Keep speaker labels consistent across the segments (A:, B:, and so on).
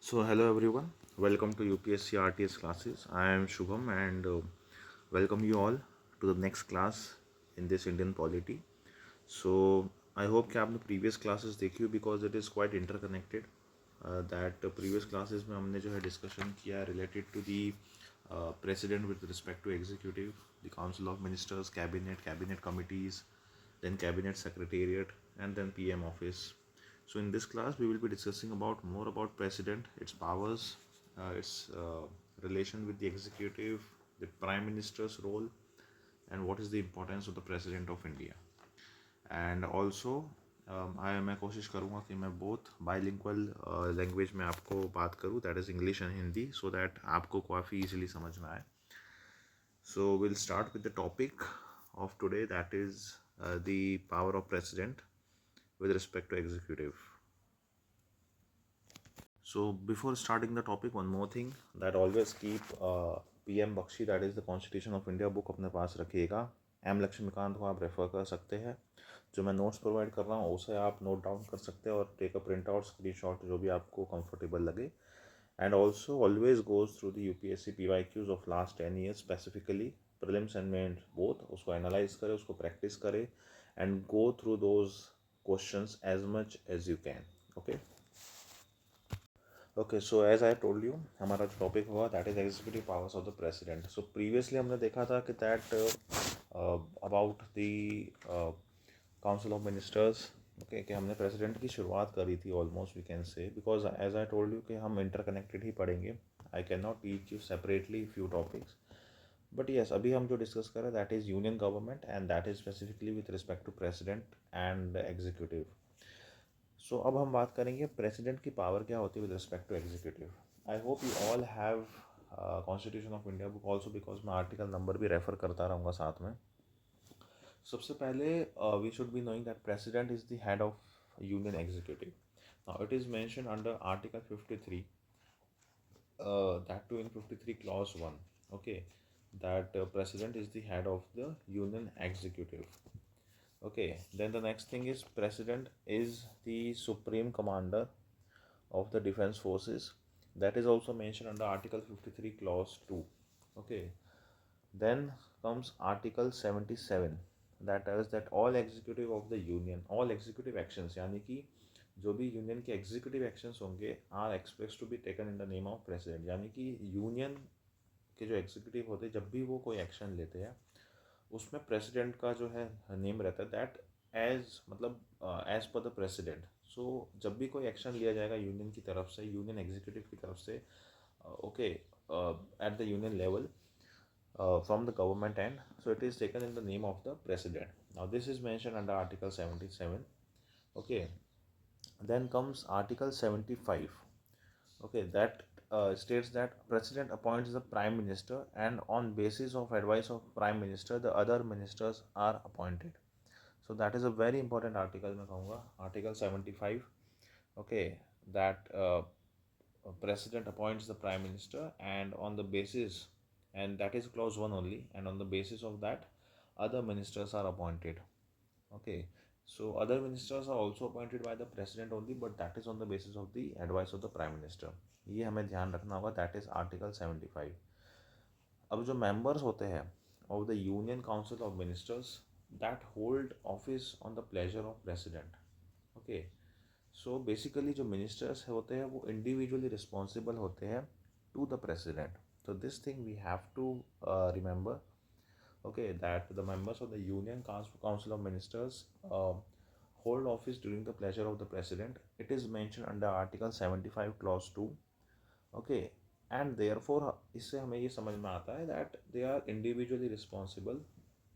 A: So, hello everyone, welcome to UPSC RTS classes. I am Shubham and welcome you all to the next class in this Indian polity. So, I hope कि आपने previous classes देखी हो because it is quite interconnected. That previous classes में हमने जो है discussion किया related to the president with respect to executive, the council of ministers, cabinet committees, then cabinet secretariat, and then PM office. So in this class, we will be discussing about more about president, its powers, its relation with the executive, the prime minister's role, and what is the importance of the president of India. And also मैं कोशिश करूँगा कि मैं both bilingual language में आपको बात करूँ, that is English and Hindi, so that आपको काफ़ी इजीली समझ में आए. So we'll start with the topic of today, that is the power of president with respect to executive. So before starting the topic, one more thing, that always keep PM Bakshi, that is the Constitution of India book अपने पास रखिएगा. M Laxmikant को आप refer कर सकते हैं. जो मैं notes provide कर रहा हूँ उसे आप नोट डाउन कर सकते हैं और take a print out screenshot जो भी आपको कंफर्टेबल लगे. And also always goes through the UPSC PYQs of last 10 years specifically, prelims and mains both. उसको analyze करें, उसको practice करें and go through those questions as much as you can. Okay. Okay, so as I told you, हमारा जो topic हुआ that is executive powers of the president. So previously हमने देखा था कि that about the council of ministers. Okay, कि हमने president की शुरुआत करी थी almost we can say, because as I told you कि हम इंटरकनेक्टेड ही पढ़ेंगे. I can not teach you separately few topics. But yes, अभी हम जो डिस्कस कर रहे हैं that is union government and that is specifically with respect to president and executive. So अब हम बात करेंगे प्रेसिडेंट की पावर क्या होती है with respect to executive. I hope you all have constitution of India book also, because मैं article number भी रेफर करता रहूँगा साथ में. सबसे पहले we should be knowing that president is the head of union executive. Now it is mention under article 53, that too in 53 clause 1. Okay, that president is the head of the union executive. Okay, then the next thing is president is the supreme commander of the defense forces. That is also mentioned under article 53 clause 2. Okay, then comes article 77, that tells that all executive of the union, all executive actions, यानी कि जो भी union के executive actions होंगे are express to be taken in the name of president. यानी कि union के जो एग्जीक्यूटिव होते हैं जब भी वो कोई एक्शन लेते हैं उसमें प्रेसिडेंट का जो है नेम रहता है, दैट एज मतलब एज पर द प्रेसिडेंट. सो जब भी कोई एक्शन लिया जाएगा यूनियन की तरफ से, यूनियन एग्जीक्यूटिव की तरफ से, okay, at the union level, from the government end, so it is taken in the name of the president. Now this is mentioned under article 77. Okay, then comes article 75. Okay, that states that president appoints the prime minister and on basis of advice of prime minister the other ministers are appointed. So that is a very important article मैं कहूँगा, article 75. Okay, that president appoints the prime minister and on the basis, and that is clause 1 only, and on the basis of that other ministers are appointed. Okay, so other ministers are also appointed by the president only, but that is on the basis of the advice of the prime minister. ये हमें ध्यान रखना होगा, that is article 75. अब जो members होते हैं of the union council of ministers, that hold office on the pleasure of president. Okay, so basically जो ministers होते हैं वो individually responsible होते हैं to the president. So this thing we have to remember. Okay, that the members of the union council of ministers hold office during the pleasure of the president. It is mentioned under article 75 clause 2. Okay, and therefore इससे हमें ये समझ में आता है that they are individually responsible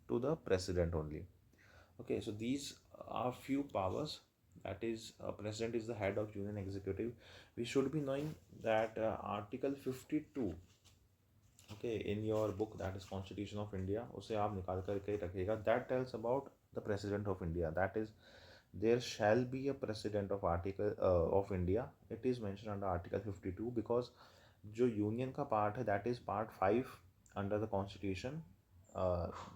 A: to the president only. Okay, so these are few powers, that is president is the head of union executive. We should be knowing that article 52, okay, in your book, that is constitution of India, उसे आप निकाल करके रखिएगा. That tells about the president of India, that is there shall be a president of article of India. It is mentioned under article 52 because जो union का part है that is part 5 under the constitution,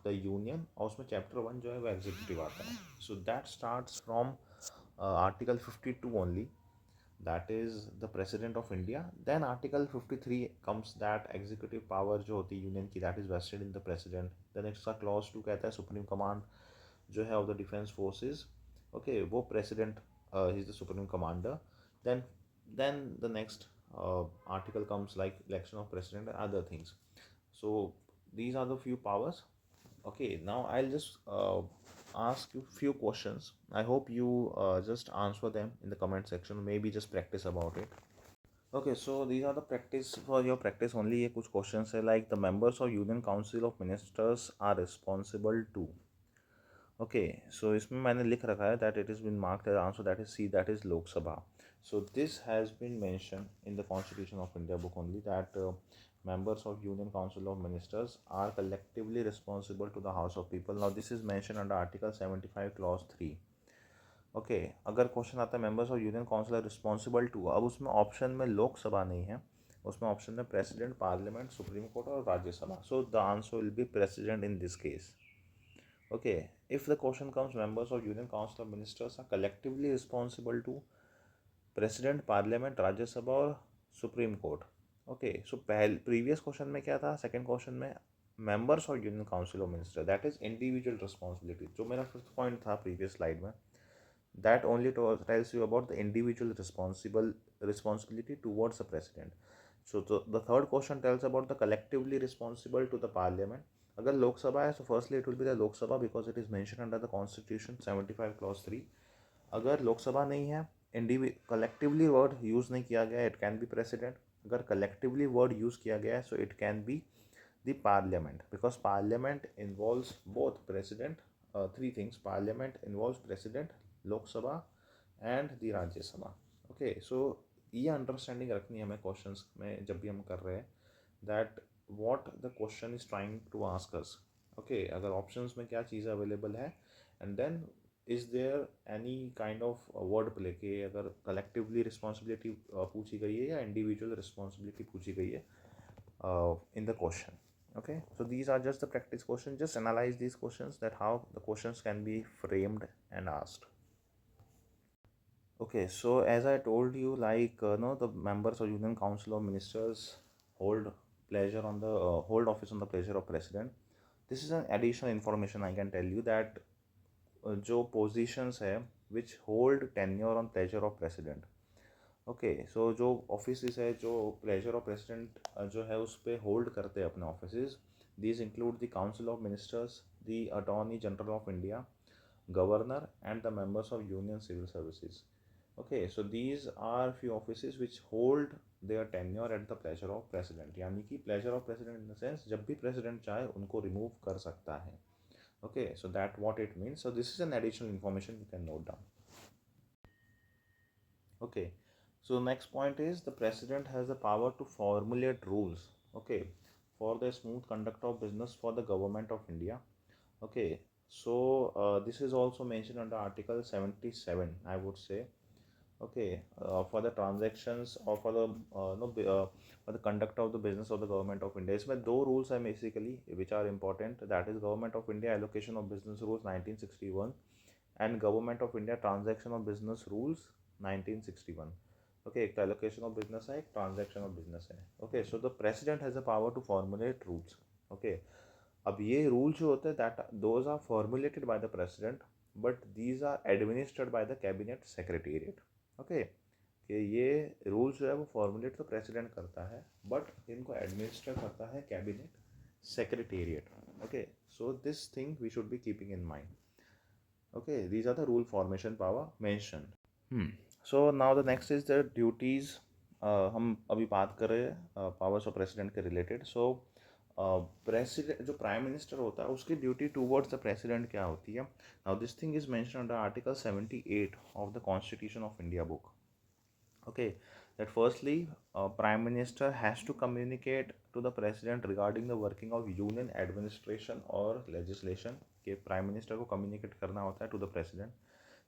A: the union, और उसमें chapter 1 जो है वो executive आता है. So that starts from article 52 only. that is the president of India. Then article 53 comes that executive power जो होती है यूनियन की, that is vested in the president. then extra clause 2 कहता है सुप्रीम कमांड जो है of the defence forces, okay, वो president is the supreme commander. Then the next article comes like election of president and other things. So these are the few powers. Okay, now I'll just ask you few questions. I hope you just answer them in the comment section, maybe just practice about it. Okay, so these are the practice for your practice only. ये कुछ questions है like the members of union council of ministers are responsible to. Okay, so इसमें मैंने लिख रखा है that it is been marked as answer, that is C, that is Lok Sabha. So this has been mention in the constitution of India book only that members of union council of ministers are collectively responsible to the house of people. Now this is mentioned under article 75 clause 3. Okay, अगर question आता है members of union council are responsible to, अब उसमें option में लोकसभा नहीं है, उसमें option में प्रेसिडेंट, पार्लियामेंट, सुप्रीम कोर्ट और Rajya Sabha. So the answer will be president in this case. Okay, if the question comes, members of Union Council of Ministers are collectively responsible to President, Parliament, Rajya Sabha और Supreme Court. Okay, so previous question में क्या था, second question में members of Union Council of Ministers, that is individual responsibility. जो मेरा fifth point था previous slide में, that only tells you about the individual responsibility towards the president. So the third question tells about the collectively responsible to the parliament. अगर लोकसभा है, so firstly it will be the Lok Sabha because it is mentioned under the constitution 75 clause 3. अगर लोकसभा नहीं है, collectively word use नहीं किया गया, it can be president. अगर collectively word use किया गया है, so it can be the parliament because parliament involves both president, three things: parliament involves president, lok sabha and the rajya sabha. Okay, so ये understanding रखनी है हमें questions में जब भी हम कर रहे हैं, that what the question is trying to ask us. Okay, अगर ऑप्शंस में क्या चीज़ अवेलेबल है, and then is there any kind of word play के अगर कलेक्टिवली रिस्पॉन्सिबिलिटी पूछी गई है या इंडिविजुअल रिस्पॉन्सिबिलिटी पूछी गई है in the question. Okay, so these are just the practice questions. Just analyze these questions, that how the questions can be framed and asked. Okay, so as I told you, like no, the members of Union Council of Ministers hold hold office on the pleasure of president. This is an additional information I can tell you that जो positions है which hold tenure on pleasure of president. Okay, so जो office है जो pleasure of president जो है उस पर hold करते हैं अपने office, these include the council of ministers, the attorney general of India, governor and the members of union civil services. Okay, so these are few offices which hold their tenure at the pleasure of president. यानी कि pleasure of president in the sense जब भी president चाहे उनको remove कर सकता है. Okay, so that what it means. So this is an additional information you can note down. Okay, so next point is the president has the power to formulate rules, okay, for the smooth conduct of business for the government of India. Okay, so this is also mentioned under article 77, I would say. Okay, for the transactions or for the no for the conduct of the business of the government of India. इसमें दो rules हैं basically which are important, that is government of India allocation of business rules 1961 and government of India transaction of business rules 1961. Okay, एक allocation of business है, एक transaction of business है. Okay, so the president has the power to formulate rules. Okay, अब ये rule जो होते हैं that those are formulated by the president but these are administered by the cabinet secretariat. Okay, कि ये rules जो है वो फॉर्मुलेट तो प्रेसिडेंट करता है बट इनको एडमिनिस्टर करता है cabinet secretariat. Okay, so this thing we should be keeping in mind. Okay, these are the rule formation power mentioned. So now the next is the duties. हम अभी बात कर रहे हैं पावर्स ऑफ प्रेसिडेंट के related. So president जो prime minister होता है उसकी ड्यूटी टूवर्ड्स द प्रेसिडेंट क्या होती है. Now this thing is mention under article 78 of the constitution of India book. Okay, that firstly prime minister has to communicate to the president regarding the working of union administration or legislation. कि prime minister को communicate करना होता है to the president.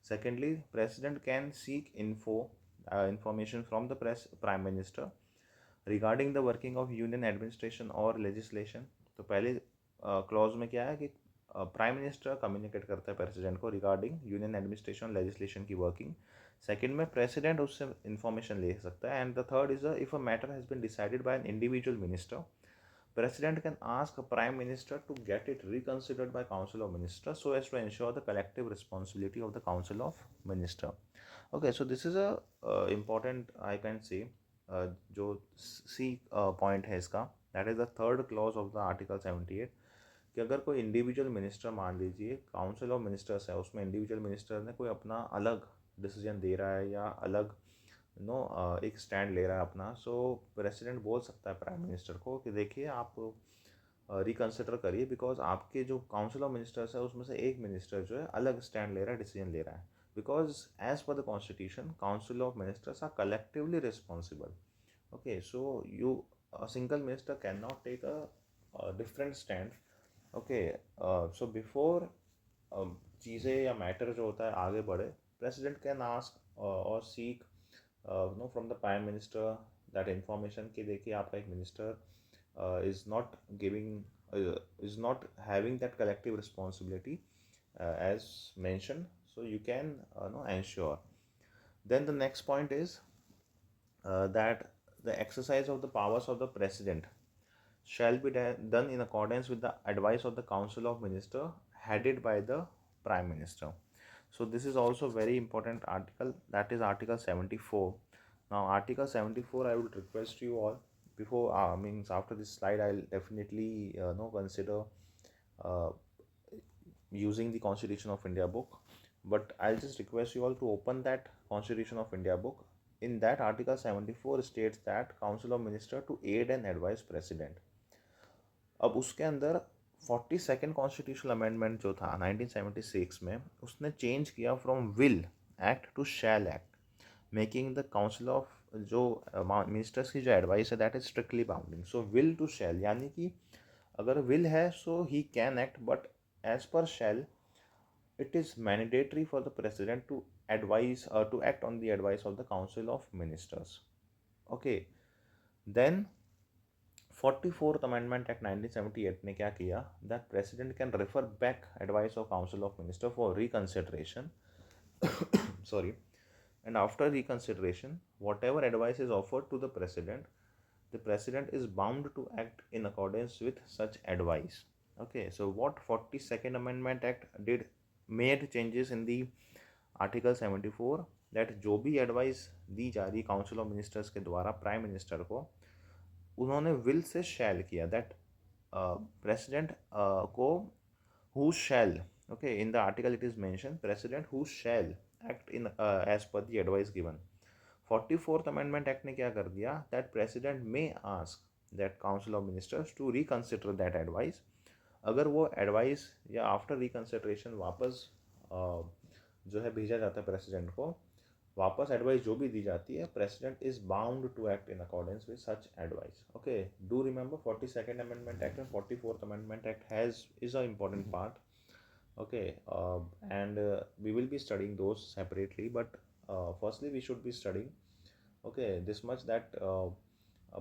A: Secondly, president can seek information from the prime minister regarding the working of union administration or legislation. तो पहले clause में क्या है कि प्राइम मिनिस्टर कम्युनिकेट करता है प्रेसिडेंट को रिगार्डिंग यूनियन एडमिनिस्ट्रेशन लेजिस्लेशन की वर्किंग। सेकंड में प्रेसिडेंट उससे इंफॉर्मेशन ले सकता है। And the third is if a matter has been decided by an individual minister, President can ask a Prime Minister to get it reconsidered by Council of Ministers so as to ensure the collective responsibility of the Council of Minister. Okay, so this is a important, I can say, जो C point है इसका, that is the third clause of the article 78, कि अगर कोई individual minister, मान लीजिए council of ministers है, उसमें इंडिविजुअल मिनिस्टर ने कोई अपना अलग डिसीजन दे रहा है या अलग एक स्टैंड ले रहा है अपना, सो प्रेसिडेंट बोल सकता है प्राइम मिनिस्टर को कि देखिए आप रिकन्सिडर करिए, बिकॉज आपके जो काउंसिल ऑफ मिनिस्टर्स है उसमें से एक मिनिस्टर जो है अलग स्टैंड ले रहा है, डिसीजन ले रहा है, because as per the constitution council of ministers are collectively responsible. Okay, so a single minister cannot take a different stand. Okay, so before चीज़ें या मैटर जो होता है आगे बढ़े, प्रेसिडेंट कैन आस्क और seek from the prime minister that information कि देखिए आपका एक minister is not giving, is not having that collective responsibility as mentioned, so you can ensure. Then the next point is that the exercise of the powers of the president shall be done in accordance with the advice of the council of minister headed by the prime minister. So this is also very important article, that is article 74. Now article 74, I would request you all, before means after this slide I'll definitely consider uh, using the Constitution of India book, but I'll just request you all to open that Constitution of India book. In that article 74 states that council of minister to aid and advise president. अब उसके अंदर 42nd constitutional amendment जो था 1976 में, उसने change किया from will act to shall act, making the council of जो ministers की जो एडवाइस है that is strictly bounding. So will to shall, यानी कि अगर विल है so he can act, but as per shall it is mandatory for the president to advise to act on the advice of the council of ministers. Okay, then 44th amendment act 1978 ने क्या किया, that president can refer back advice of council of minister for reconsideration. Sorry. And after reconsideration, whatever advice is offered to the president is bound to act in accordance with such advice. Okay, so what 42nd amendment act did, made changes in the article 74, that जो भी advice दी जा रही council of ministers के द्वारा prime minister को, उन्होंने will say shall किया, that president को who shall, okay, in the article it is mention president who shall act in as per the advice given. 44th amendment act ने क्या कर दिया, that president may ask that council of ministers to reconsider that advice. अगर वो advice या after reconsideration वापस जो है भेजा जाता है प्रेसिडेंट को, वापस एडवाइस जो भी दी जाती है, president is bound to act in accordance with such advice. Okay, do remember 42nd amendment act and 44th amendment act has is a important part. Okay, and we will be studying those separately, but firstly we should be studying, okay, this much, that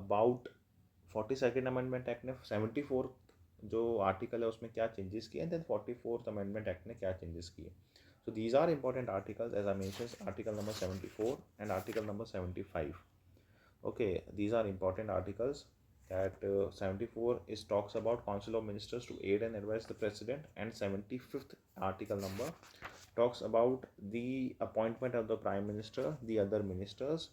A: about 42nd amendment act ने 74th जो article है उसमें क्या changes किए, and then 44th amendment act ने क्या changes किए. So these are important articles, as I mentioned, article number 74 and article number 75. Okay, these are important articles, that 74 is talks about council of ministers to aid and advise the president, and 75th article number talks about the appointment of the prime minister, the other ministers,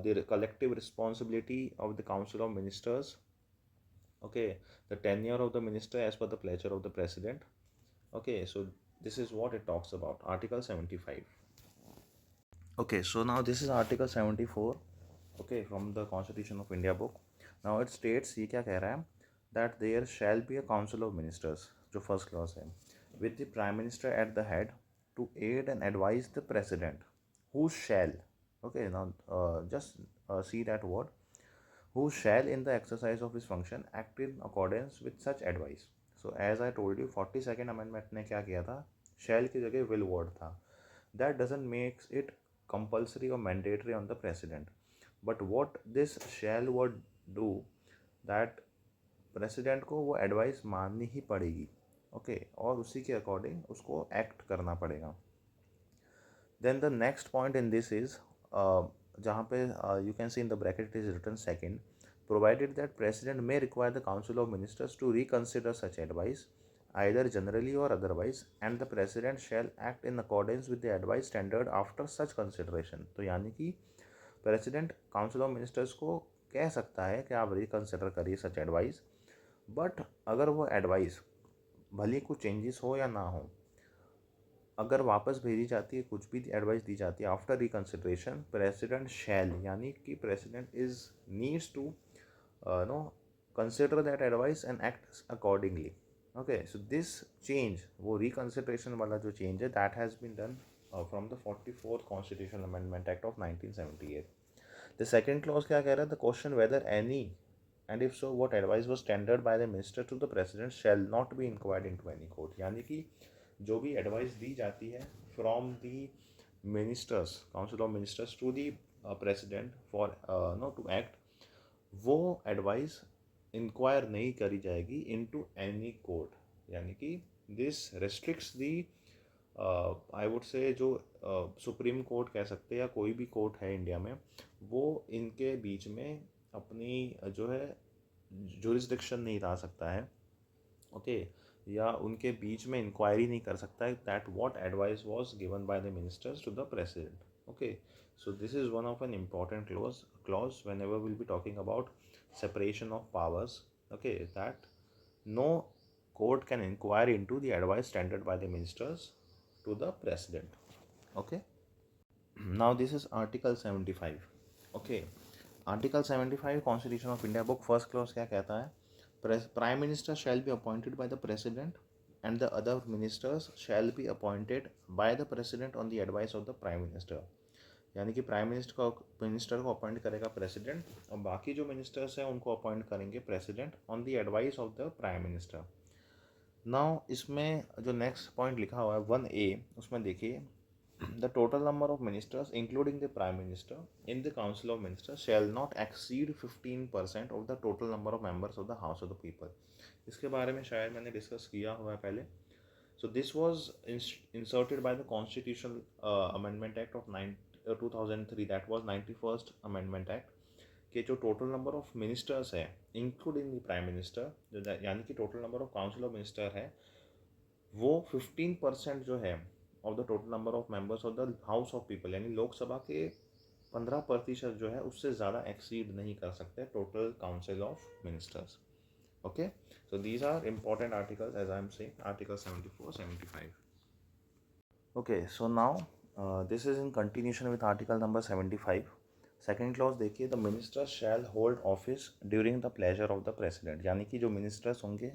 A: the collective responsibility of the council of ministers. Okay, the tenure of the minister as per the pleasure of the president. Okay, so this is what it talks about, article 75. Okay, so now this is article 74, okay, from the Constitution of India book. Now it states, ये क्या कह रहा है, that there shall be a council of ministers, जो first clause है, with the prime minister at the head, to aid and advise the president, who shall, okay, now just see that word, who shall in the exercise of his function act in accordance with such advice. So as I told you, 42nd amendment ने क्या किया था, shall की जगह will word था. That doesn't make it compulsory or mandatory on the president, but what this shall word do, that president को वो advice माननी ही पड़ेगी. ओके, और उसी के अकॉर्डिंग उसको एक्ट करना पड़ेगा. Then the next point in this is, जहाँ पे you can see in the bracket is written second, provided that president may require the council of ministers to reconsider such advice either generally or otherwise, and the president shall act in accordance with the advice tendered after such consideration. तो यानी कि president council of ministers को कह सकता है कि आप reconsider करिए सच एडवाइस, बट अगर वो एडवाइस भले कुछ चेंजेस हो या ना हो, अगर वापस भेजी जाती है, कुछ भी एडवाइस दी जाती है आफ्टर रिकन्सिडरेशन, प्रेसिडेंट शैल, यानी कि president is needs to no consider that advice and act accordingly. Okay, so this change, वो reconsideration वाला जो change है, that has been done from the 44th Constitutional Amendment Act of 1978. The second clause क्या कह रहा है? The question whether any and if so what advice was tendered by the minister to the president shall not be inquired into any court. यानी कि जो भी advice दी जाती है from the ministers, council of ministers to the president for no to act, वो advice inquire नहीं करी जाएगी इनटू एनी कोर्ट. यानी कि this restricts the, I would say जो सुप्रीम कोर्ट कह सकते हैं या कोई भी कोर्ट है इंडिया में, वो इनके बीच में अपनी जो है जुरिस्डिक्शन नहीं ला सकता है. ओके, या उनके बीच में इंक्वायरी नहीं कर सकता है that what advice was given by the ministers to the president. Okay, so this is one of an important clause whenever we'll be talking about separation of powers. Okay, that no court can inquire into the advice tendered by the ministers to the president. Okay, now this is article 75. Okay, article 75 constitution of India book first clause क्या कहता है? Prime minister shall be appointed by the president and the other ministers shall be appointed by the president on the advice of the prime minister. यानी कि prime minister को appoint करेगा president, और बाकी जो मिनिस्टर्स हैं उनको अपॉइंट करेंगे president on the advice of the prime minister. Now इसमें जो नेक्स्ट पॉइंट लिखा हुआ है 1A, उसमें देखिए, the total number of ministers including the prime minister in the council of ministers shall not exceed 15% of the total number of members of the house of the people. इसके बारे में शायद मैंने डिस्कस किया हुआ है पहले. So this was inserted by the Constitutional Amendment Act of 2003, that was 91st Amendment Act, कि जो टोटल नंबर ऑफ मिनिस्टर्स है इंक्लूडिंग द प्राइम मिनिस्टर, यानी कि total number of council of minister है, वो 15% जो है of the total number of members of the house of people, यानी लोकसभा के 15% जो है उससे ज़्यादा एक्सीड नहीं कर सकते total council of ministers. Okay, so these are important articles, as I am saying, article 74, 75. Okay, so now this is in continuation with article number 75. Second clause देखिए, the ministers shall hold office during the pleasure of the president. यानी कि जो ministers होंगे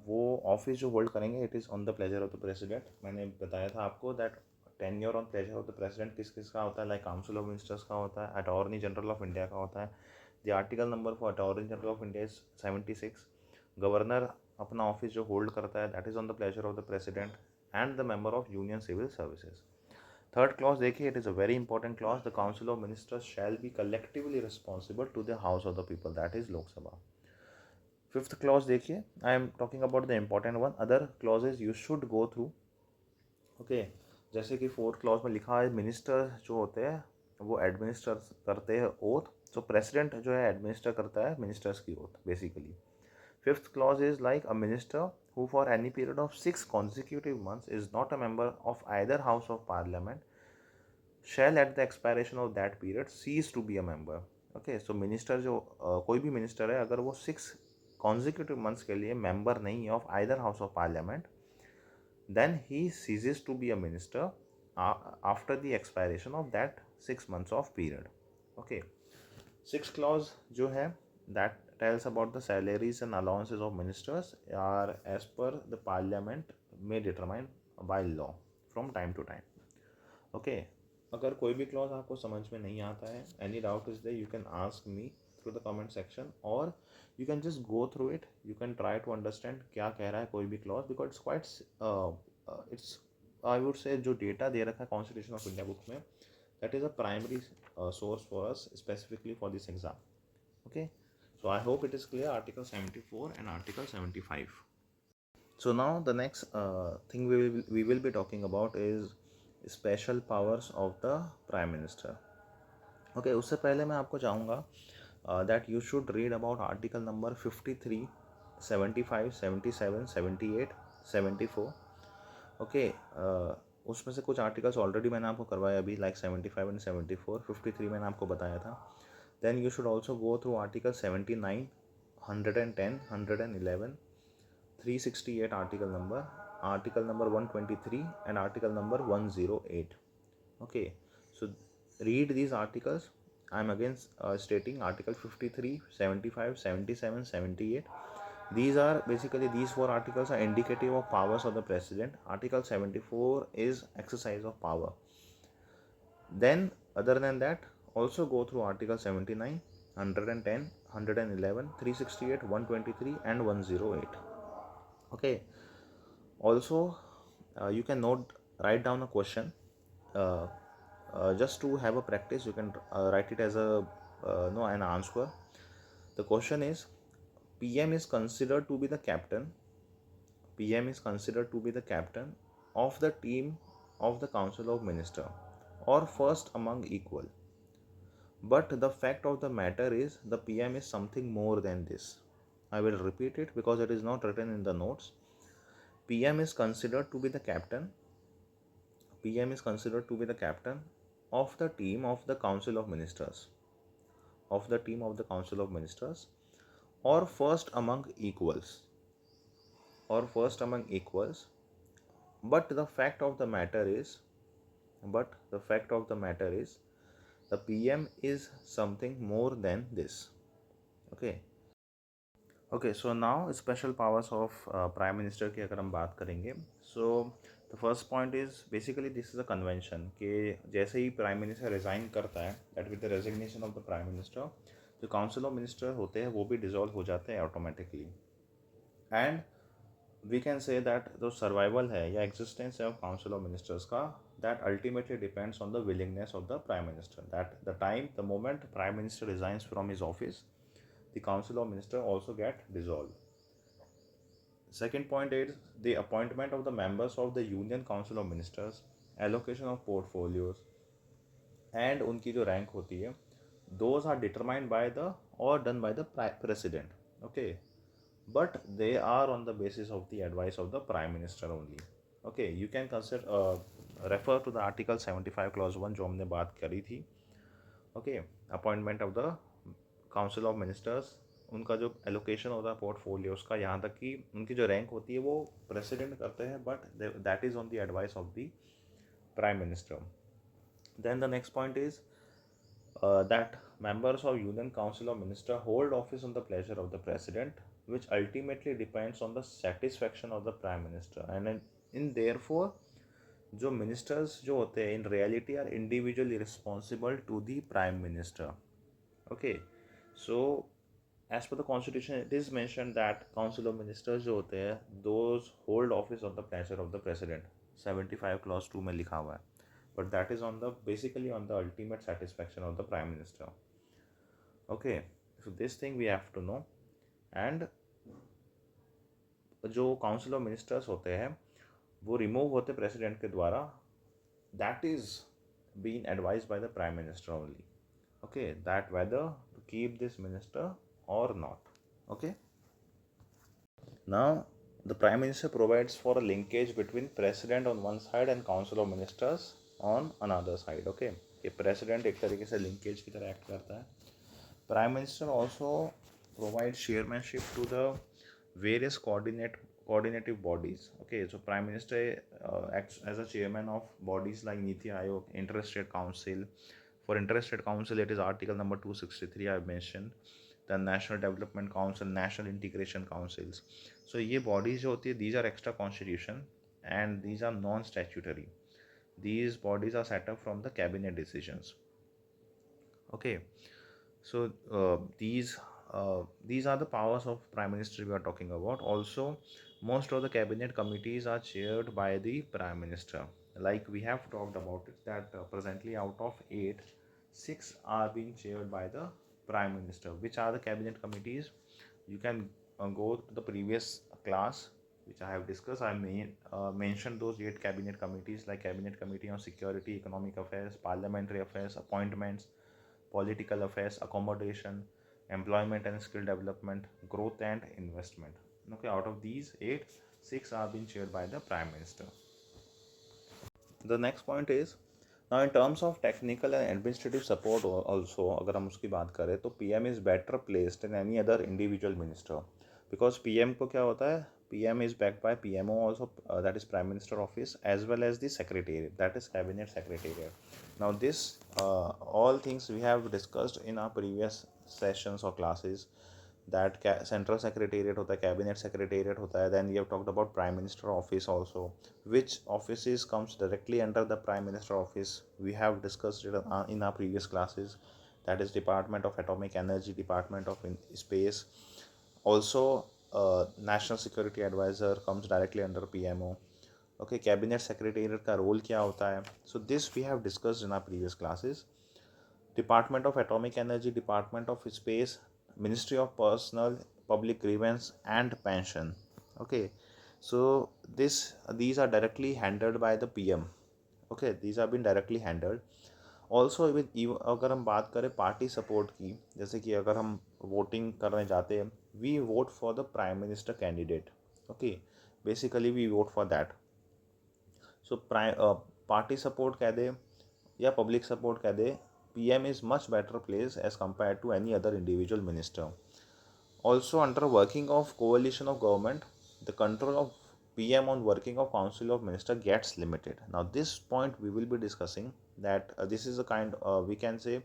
A: वो office जो hold करेंगे it is on the pleasure of the president. मैंने बताया था आपको that tenure on pleasure of the president किस किस का होता है, लाइक काउंसिल ऑफ मिनिस्टर्स का होता है, अटॉर्नी जनरल ऑफ इंडिया का होता है. The article number four attorney general of India is 76. Governor अपना ऑफिस जो होल्ड करता है that is on the pleasure of the president and the member of union civil services. Third clause देखिए, it is a very important clause, the council of ministers shall be collectively responsible to the house of the people, that is Lok Sabha. Fifth clause देखिए, I am talking about the important one, other clauses you should go through. Okay, जैसे कि fourth clause में लिखा है minister जो होते हैं वो एडमिनिस्टर करते हैं ओथ, सो प्रेसिडेंट जो है एडमिनिस्टर करता है मिनिस्टर्स की oath basically. Fifth clause is like a minister who for any period of 6 consecutive months is not a member of either house of parliament shall at the expiration of that period cease to be a member. Okay, so minister जो कोई भी minister है अगर वो 6 consecutive months के लिए member नहीं है of either house of parliament, then he ceases to be a minister after the expiration of that 6 months of period. Okay, sixth clause जो है that tells about the salaries and allowances of ministers are as per the parliament may determine by law from time to time. Okay, अगर कोई भी clause आपको समझ में नहीं आता है, any doubt is there, you can ask me through the comment section, और you can just go through it, you can try to understand क्या कह रहा है कोई भी clause, because it's quite it's I would say जो data दे रखा है कॉन्स्टिट्यूशन ऑफ इंडिया बुक में, that is a primary source for us specifically for this exam. Okay, so I hope it is clear, article 74 and article 75. So now the next thing we will be talking about is special powers of the prime minister. Okay, उससे पहले मैं आपको चाहूँगा that you should read about article number 53, 75, 77, 78, 74. Okay, उसमें से कुछ articles already मैंने आपको करवाया अभी, लाइक 75 एंड 74, 53 मैंने आपको बताया था. Then you should also go through article 79, 110, 111, 368 article number 123 and article number 108. Okay, so read these articles. I'm again stating article 53, 75, 77, 78. These are basically, these four articles are indicative of powers of the president. Article 74 is exercise of power. Then other than that, also go through article 79, 110, 111, 368, 123 and 108. Okay, also you can write down a question, uh, just to have a practice. You can write it as a no an answer. The question is, PM is considered to be the captain. PM is considered to be the captain of the team of the Council of Minister, or first among equal. But the fact of the matter is, the PM is something more than this. I will repeat it because it is not written in the notes. PM is considered to be the captain. PM is considered to be the captain of the team of the Council of Ministers. Of the team of the Council of Ministers, or first among equals. Or first among equals. But the fact of the matter is, the PM is something more than this. Okay. Okay, so now special powers of Prime Minister की अगर हम बात करेंगे, so the first point is basically this is a convention कि जैसे ही Prime Minister resign करता है, that with the resignation of the Prime Minister, जो Council of Minister होते हैं वो भी dissolve हो जाते हैं automatically. And we can say that जो survival है या existence है of Council of Ministers का, that ultimately depends on the willingness of the Prime Minister. That the moment Prime Minister resigns from his office, the Council of Ministers also get dissolved. Second point is the appointment of the members of the Union Council of Ministers, allocation of portfolios, and उनकी जो rank होती है, those are determined by the or done by the president. Okay, but they are on the basis of the advice of the Prime Minister only. Okay, you can consider refer to the article 75 clause 1 जो हमने बात करी थी. Okay, appointment of the council of ministers, उनका जो allocation होता है portfolios का, यहाँ तक कि उनकी जो रैंक होती है वो प्रेसिडेंट करते हैं, but that is on the advice of the prime minister. Then the next point is that members of Union Council of Minister hold office on the pleasure of the President, which ultimately depends on the satisfaction of the Prime Minister. And in therefore, जो ministers जो होते हैं in reality are individually responsible to the prime minister. Okay, so as per the constitution it is mentioned that council of ministers जो होते हैं those hold office on the pleasure of the president. 75 clause 2 में लिखा हुआ है, but that is on the basically on the ultimate satisfaction of the prime minister. Okay, so this thing we have to know. And जो council of ministers होते हैं वो remove होते president के द्वारा, that is being advised by the prime minister only. Okay, that whether to keep this minister or not. Okay, now the prime minister provides for a linkage between president on one side and council of ministers on another side. Okay, ये president एक तरीके से linkage की तरह act करता है. Prime minister also provides chairmanship to the various coordinative bodies. Okay, so prime minister acts as a chairman of bodies like Niti Aayog, Interstate Council. For Interstate Council, it is article number 263 I have mentioned. The National Development Council, National Integration Councils. So ये bodies जो होती है, these are extra constitution and these are non-statutory. These bodies are set up from the cabinet decisions. Okay, so these are the powers of prime minister we are talking about. Also, most of the cabinet committees are chaired by the prime minister. Like we have talked about it, that presently out of 8, 6 are being chaired by the prime minister. Which are the cabinet committees? You can go to the previous class which I have discussed. I mentioned those 8 cabinet committees, like Cabinet Committee on Security, Economic Affairs, Parliamentary Affairs, Appointments, Political Affairs, Accommodation, Employment and Skill Development, Growth and Investment. Okay, out of these 8, 6 are being chaired by the Prime Minister. The next point is, now in terms of technical and administrative support also, अगर हम उसकी बात करें तो PM is better placed than any other individual minister, because PM को क्या होता है, PM is backed by PMO also, that is Prime Minister Office, as well as the Secretariat, that is Cabinet Secretariat. Now this all things we have discussed in our previous sessions or classes, that central secretariat hota hai, cabinet secretariat hota hai. Then we have talked about prime minister office also, which offices comes directly under the prime minister office. We have discussed it in our previous classes, that is department of atomic energy, department of space. Also national security advisor comes directly under PMO. Okay, cabinet secretariat का role क्या होता है, so this we have discussed in our previous classes. Department of Atomic Energy, Department of Space, Ministry of Personal, Public Grievance and Pension. Okay, so these are directly handled by the PM. Okay, these have been directly handled. Also with, अगर हम बात करें party support की, जैसे कि अगर हम voting करने जाते हैं, we vote for the prime minister candidate. Okay, basically we vote for that. So party support कह दे या पब्लिक सपोर्ट कह दे, PM is much better placed as compared to any other individual minister. Also, under working of coalition of government, the control of PM on working of council of minister gets limited. Now, this point we will be discussing, that this is a kind, we can say,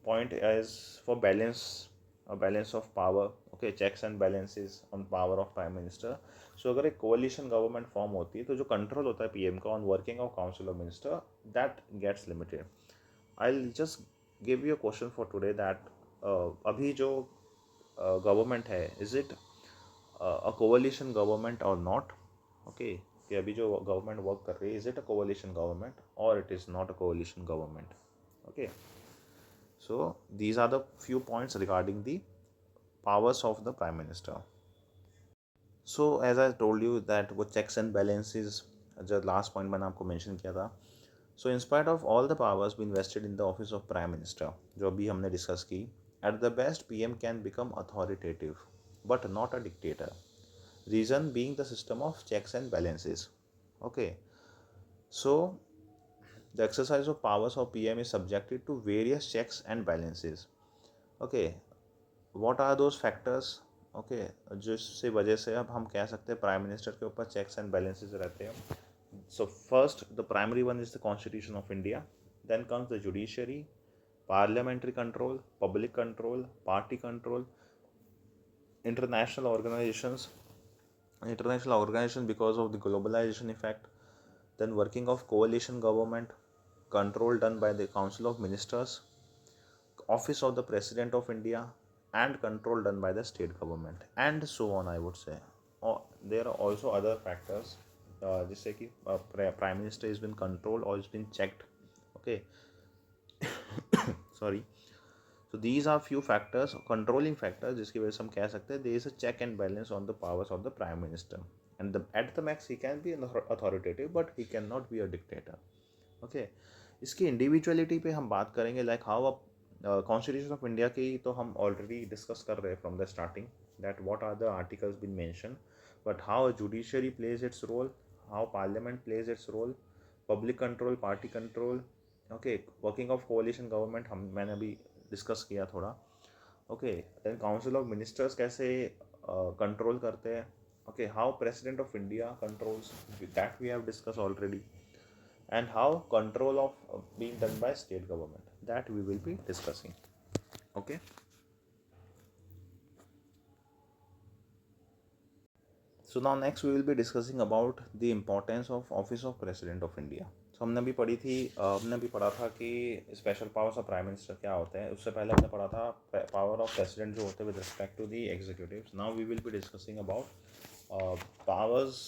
A: point as for balance of power. Okay, checks and balances on power of prime minister. So अगर एक coalition government form होती है तो जो control होता है PM का on working of council of minister, that gets limited. I'll just give you a question for today, that अभी जो गवर्नमेंट है, is it a coalition government or not. Okay, कि अभी जो गवर्नमेंट वर्क कर रही है, is it a coalition government or it is not a coalition government. Okay, so these are the few points regarding the powers of the prime minister. So as I told you that वो checks and balances, जो last point मैंने आपको mention किया था. So in spite of all the powers being vested in the office of Prime Minister, जो अभी हमने discuss की, at the best PM can become authoritative, but not a dictator. Reason being the system of checks and balances. Okay, so the exercise of powers of PM is subjected to various checks and balances. Okay, what are those factors? Okay, जिससे वजह से अब हम कह सकते हैं prime minister के ऊपर चेक्स एंड बैलेंसेस रहते हैं. So first, the primary one is the Constitution of India. Then comes the judiciary, parliamentary control, public control, party control, international organizations because of the globalization effect. Then working of coalition government, control done by the Council of Ministers, office of the President of India, and control done by the state government, and so on, I would say. There are also other factors, जिससे कि prime minister is been controlled or is been checked. Okay, sorry. So these are few factors, controlling factors, जिसकी वजह से हम कह सकते हैं there is a check and balance on the powers of the prime minister. And at the max he can be authoritative, but he can not be a dictator. Okay, इसकी individuality पे हम बात करेंगे, like how a constitution of India की तो हम already discuss कर रहे हैं from the starting, that what are the articles been mention, but how judiciary plays its role, how parliament plays its role, public control, party control. Okay, working of coalition government मैंने अभी discuss किया थोड़ा. Okay, then council of ministers कैसे control करते हैं. Okay, how president of India controls, that we have discuss already. And how control of being done by state government, that we will be discussing. Okay, so now next we will be discussing about the importance of office of president of India. So हमने अभी पढ़ा था कि special powers of prime minister क्या होते हैं. उससे पहले हमने पढ़ा था पावर ऑफ प्रेसिडेंट जो होते हैं with respect to the executive. Now we will be discussing about powers,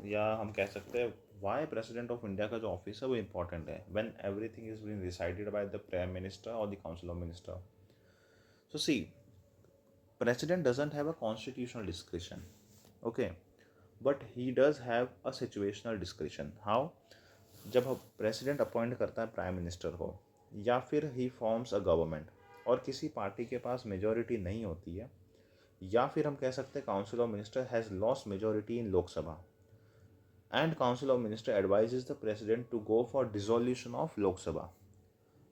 A: या हम कह सकते हैं वाई प्रेसिडेंट ऑफ इंडिया का जो ऑफिस है वो इम्पॉर्टेंट है when everything is being decided by the prime minister और the council of minister. So see, president doesn't have a constitutional discretion. Okay, but he does have a situational discretion. How? जब president appoint करता है prime minister को, या फिर ही forms a government, और किसी party के पास मेजोरिटी नहीं होती है, या फिर हम कह सकते हैं council of minister has lost majority in Lok Sabha, and council of minister advises the president to go for dissolution of Lok Sabha.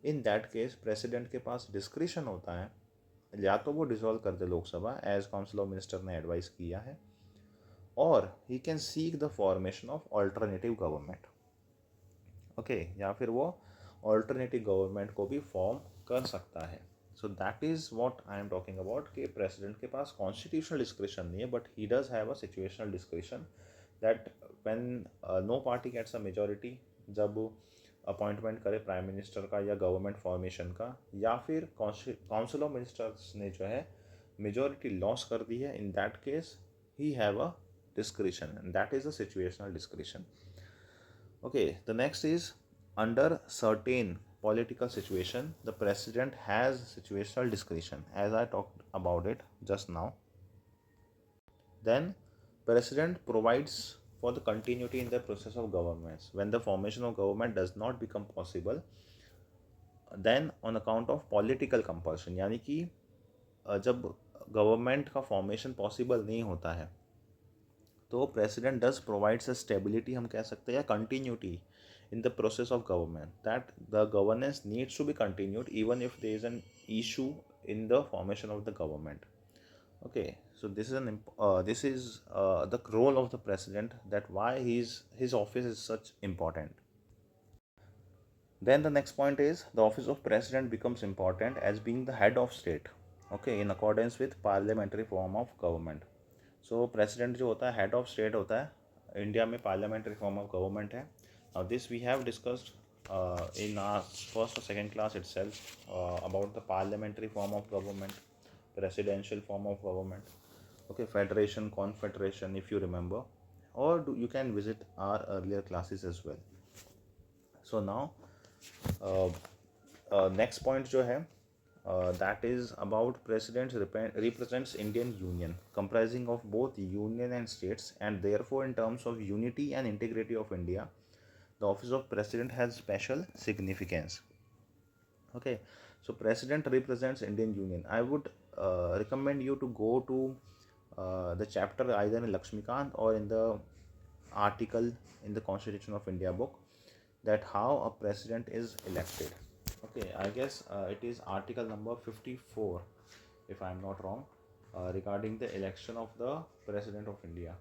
A: In that case president के पास डिस्क्रिशन होता है, या तो वो डिसॉल्व कर दे Lok Sabha as council of minister ने एडवाइस किया है, और he can seek the formation of alternative government. Okay, या फिर वो ऑल्टरनेटिव गवर्नमेंट को भी फॉर्म कर सकता है. So that is what I am talking about कि प्रेसिडेंट के पास कॉन्स्टिट्यूशनल डिस्क्रिशन नहीं है, but he does have a situational discretion that when no party gets a majority, जब अपॉइंटमेंट करे प्राइम मिनिस्टर का या गवर्नमेंट फॉर्मेशन का, या फिर काउंसिल ऑफ मिनिस्टर्स ने जो है मेजोरिटी लॉस कर दी है, इन that case he have a discretion, and that is a situational discretion. Okay, the next is under certain political situation, the president has situational discretion, as I talked about it just now. Then, president provides for the continuity in the process of governments. When the formation of government does not become possible, then on account of political compulsion, यानी कि जब government का formation possible नहीं होता है, तो president does provides a stability, हम कह सकते हैं, या continuity in the process of government, that the governance needs to be continued even if there is an issue in the formation of the government. Okay, so this is the role of the president, that why his office is such important. Then the next point is the office of president becomes important as being the head of state, okay, in accordance with parliamentary form of government. So president जो होता है head of state होता है, India में parliamentary form of government है. Now this we have discussed in our first or second class itself about the parliamentary form of government, presidential form of government, okay, federation, confederation, if you remember, or you can visit our earlier classes as well. So now next point जो है that is about president represents Indian Union comprising of both union and states, and therefore in terms of unity and integrity of India, the office of president has special significance. Okay, so president represents Indian Union. I would recommend you to go to the chapter either in Lakshmikant or in the article in the Constitution of India book, that how a president is elected. Okay, I guess it is article number 54, if I am not wrong, regarding the election of the president of India,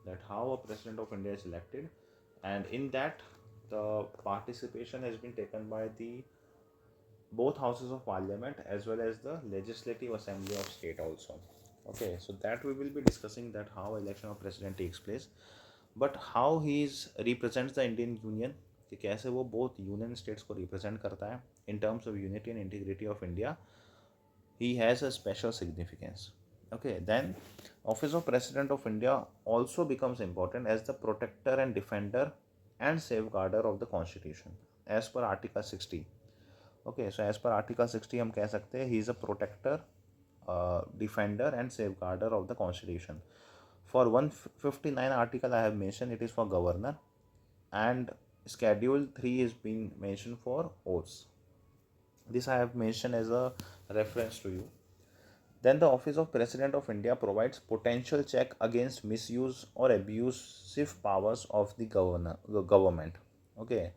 A: that how a president of India is elected, and in that the participation has been taken by the both houses of parliament as well as the legislative assembly of state also. Okay, so that we will be discussing, that how election of president takes place, but how he is represents the Indian Union, कि कैसे वो both union states को represent करता है in terms of unity and integrity of India, he has a special significance. Okay, then office of president of India also becomes important as the protector and defender and safeguarder of the constitution as per article 60. Okay, so as per article 60 हम कह सकते हैं he is a protector, defender and safeguarder of the constitution. For 159 article I have mentioned, it is for governor, and schedule 3 is being mentioned for oaths. This I have mentioned as a reference to you. Then the office of president of India provides potential check against misuse or abusive powers of the government. Okay,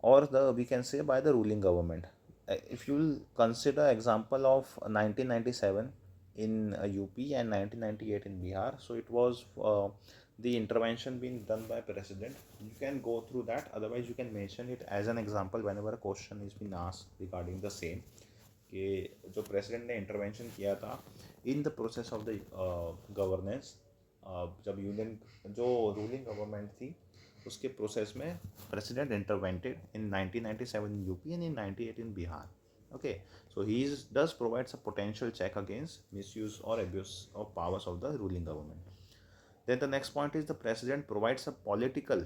A: or the we can say by the ruling government. If you will consider example of 1997 in UP and 1998 in Bihar, so it was the intervention being done by president. You can go through that, otherwise you can mention it as an example whenever a question is being asked regarding the same, कि जो president ने intervention किया था इन the process of the governance, जब union जो ruling government थी उसके process में president इंटरवेंटेड in 1997 in UP and in 98 in Bihar. Okay, so he does provides a potential check against misuse or abuse of powers of the ruling government. Then the next point is the president provides a political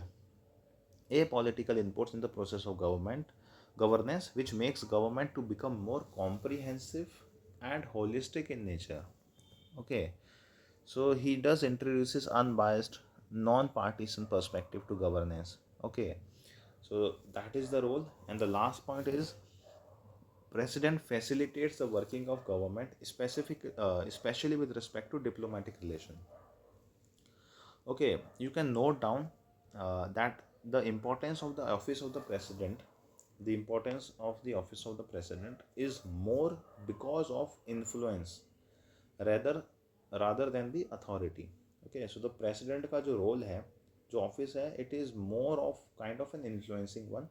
A: inputs in the process of governance, which makes government to become more comprehensive and holistic in nature. Okay, so he does introduces unbiased non-partisan perspective to governance. Okay, so that is the role. And the last point is president facilitates the working of government, especially with respect to diplomatic relation. Okay, you can note down that the importance of the office of the president is more because of influence rather rather than the authority. Okay, so the president का जो role है, जो office है, it is more of kind of an influencing one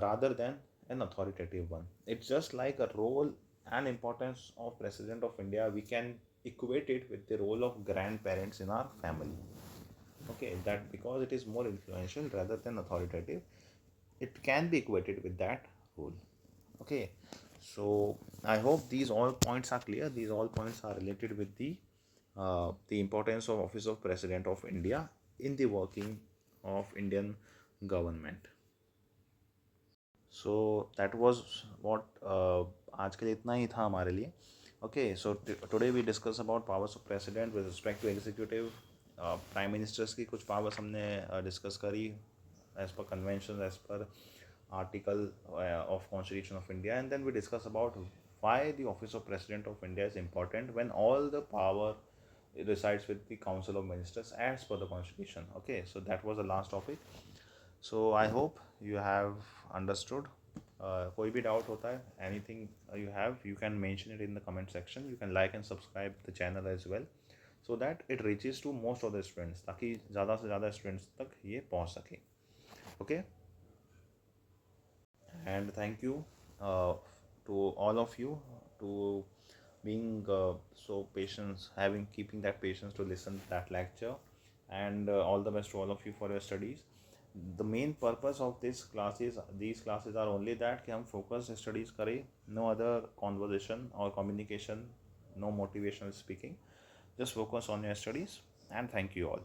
A: rather than an authoritative one. It's just like a role and importance of president of India. We can equate it with the role of grandparents in our family. Okay, that because it is more influential rather than authoritative, it can be equated with that role. Okay, so I hope these all points are clear. These all points are related with the importance of office of president of India in the working of Indian government. So that was what आज के लिए इतना ही था हमारे लिए. Okay, so today we discuss about powers of president with respect to executive. Prime ministers की कुछ पावर्स हमने डिस्कस करी as per convention, as per article of Constitution of India, and then we discuss about why the office of President of India is important when all the power resides with the Council of Ministers as per the Constitution. Okay, so that was the last topic. So I hope you have understood. कोई भी doubt होता है, anything you have, you can mention it in the comment section. You can like and subscribe the channel as well, so that it reaches to most of the students, ताकि ज़्यादा से ज़्यादा students तक ये पहुँच सके. Okay, and thank you to all of you to being so patient, having keeping that patience to listen to that lecture, and all the best to all of you for your studies. The main purpose of this class is these classes are only that कि हम focus studies करें, no other conversation or communication, no motivational speaking, just focus on your studies. And thank you all.